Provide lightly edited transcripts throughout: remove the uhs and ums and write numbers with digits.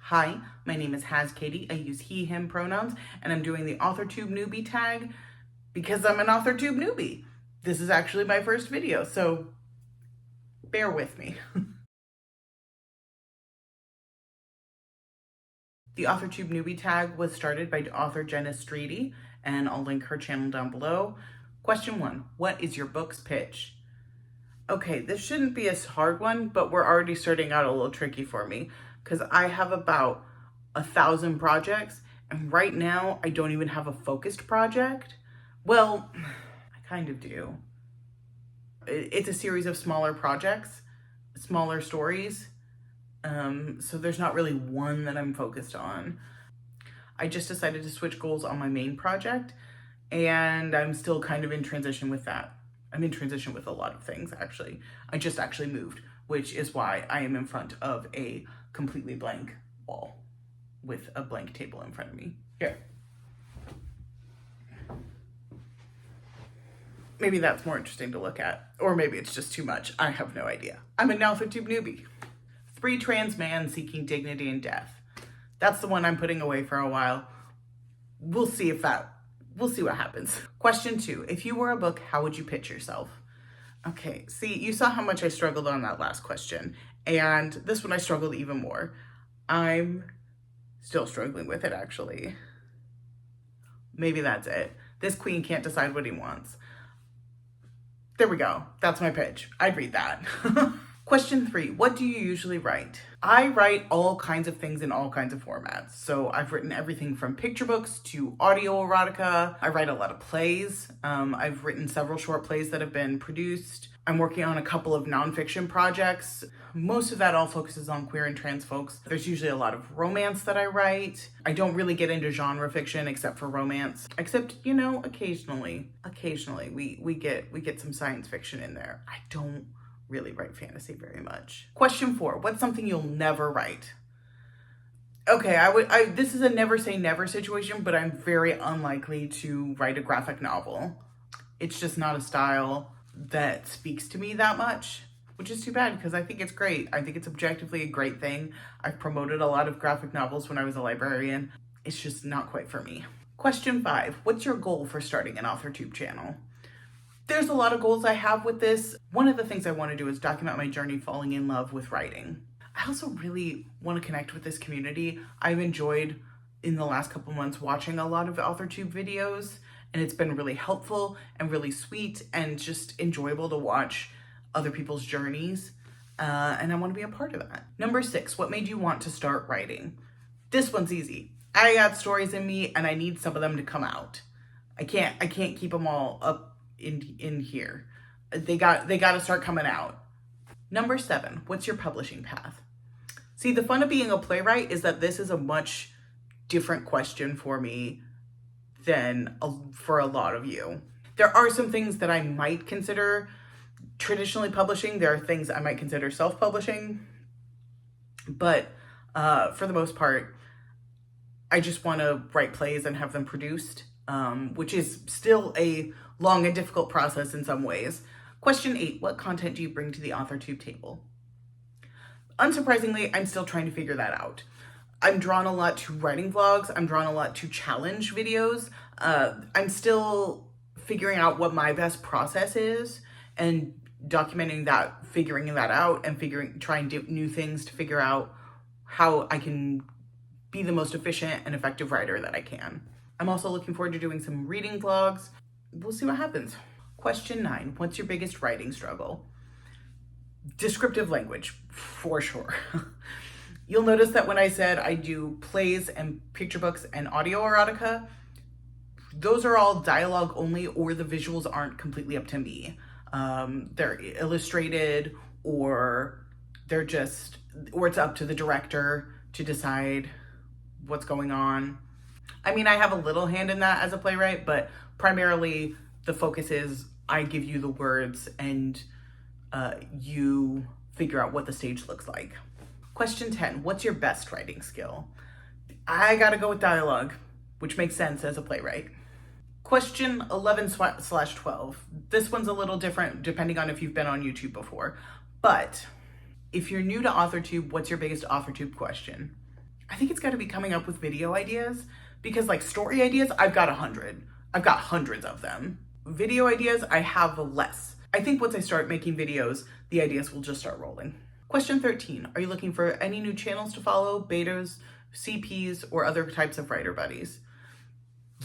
Hi, my name is Katie. I use he, him pronouns, and I'm doing the AuthorTube Newbie Tag because I'm an AuthorTube newbie. This is actually my first video, so bear with me. The AuthorTube Newbie Tag was started by author Jenna Streety, and I'll link her channel down below. Question 1, what is your book's pitch? Okay, this shouldn't be a hard one, but we're already starting out a little tricky for me because I have about 1,000 projects, and right now I don't even have a focused project. Well, I kind of do. It's a series of smaller projects, smaller stories, so there's not really one that I'm focused on. I just decided to switch goals on my main project, and I'm still kind of in transition with that. I'm in transition with a lot of things, actually. I just actually moved, which is why I am in front of a completely blank wall with a blank table in front of me. Here. Maybe that's more interesting to look at, or maybe it's just too much. I have no idea. I'm an AuthorTube newbie. 3 trans man seeking dignity in death. That's the one I'm putting away for a while. We'll see what happens. Question 2, if you were a book, how would you pitch yourself? Okay, see, you saw how much I struggled on that last question, and this one I struggled even more. I'm still struggling with it, actually. Maybe that's it. This queen can't decide what he wants. There we go. That's my pitch. I'd read that. Question 3, what do you usually write? I write all kinds of things in all kinds of formats. So I've written everything from picture books to audio erotica. I write a lot of plays. I've written several short plays that have been produced. I'm working on a couple of nonfiction projects. Most of that all focuses on queer and trans folks. There's usually a lot of romance that I write. I don't really get into genre fiction except for romance. Except, you know, occasionally we get some science fiction in there. I don't really write fantasy very much. Question 4, what's something you'll never write? Okay, this is a never say never situation, but I'm very unlikely to write a graphic novel. It's just not a style that speaks to me that much, which is too bad because I think it's great. I think it's objectively a great thing. I've promoted a lot of graphic novels when I was a librarian. It's just not quite for me. Question 5, what's your goal for starting an AuthorTube channel? There's a lot of goals I have with this. One of the things I want to do is document my journey falling in love with writing. I also really want to connect with this community. I've enjoyed, in the last couple months, watching a lot of AuthorTube videos, and it's been really helpful and really sweet and just enjoyable to watch other people's journeys, and I want to be a part of that. Number 6, what made you want to start writing? This one's easy. I got stories in me, and I need some of them to come out. I can't keep them all up in here. They got to start coming out. Number 7, what's your publishing path? See, the fun of being a playwright is that this is a much different question for me than for a lot of you. There are some things that I might consider traditionally publishing. There are things I might consider self-publishing, but for the most part, I just want to write plays and have them produced, which is still a long and difficult process in some ways. Question 8, what content do you bring to the AuthorTube table? Unsurprisingly, I'm still trying to figure that out. I'm drawn a lot to writing vlogs. I'm drawn a lot to challenge videos. I'm still figuring out what my best process is and documenting that, figuring that out, and trying new things to figure out how I can be the most efficient and effective writer that I can. I'm also looking forward to doing some reading vlogs. We'll see what happens. Question 9, what's your biggest writing struggle? Descriptive language, for sure. You'll notice that when I said I do plays and picture books and audio erotica, those are all dialogue only, or the visuals aren't completely up to me. They're illustrated, or it's up to the director to decide what's going on. I mean, I have a little hand in that as a playwright, but primarily the focus is I give you the words and you figure out what the stage looks like. Question 10, what's your best writing skill? I gotta go with dialogue, which makes sense as a playwright. Question 11/12. This one's a little different depending on if you've been on YouTube before, but if you're new to AuthorTube, what's your biggest AuthorTube question? I think it's got to be coming up with video ideas, because like story ideas, I've got 100. I've got hundreds of them. Video ideas, I have less. I think once I start making videos, the ideas will just start rolling. Question 13, are you looking for any new channels to follow, betas, CPs, or other types of writer buddies?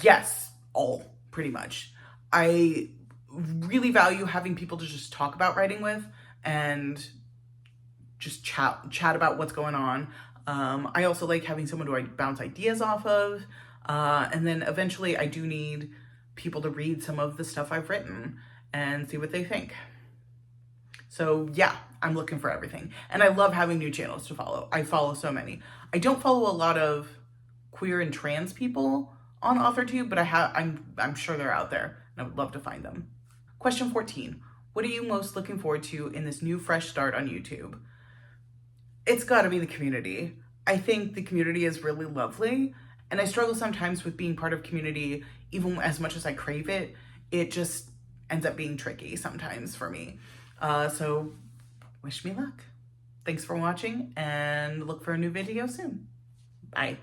Yes, all, pretty much. I really value having people to just talk about writing with and just chat about what's going on. I also like having someone to bounce ideas off of. And then eventually I do need people to read some of the stuff I've written and see what they think. So yeah, I'm looking for everything. And I love having new channels to follow. I follow so many. I don't follow a lot of queer and trans people on AuthorTube, but I'm sure they're out there and I would love to find them. Question 14, what are you most looking forward to in this new fresh start on YouTube? It's gotta be the community. I think the community is really lovely, and I struggle sometimes with being part of community. Even as much as I crave it, it just ends up being tricky sometimes for me. So wish me luck. Thanks for watching, and look for a new video soon. Bye.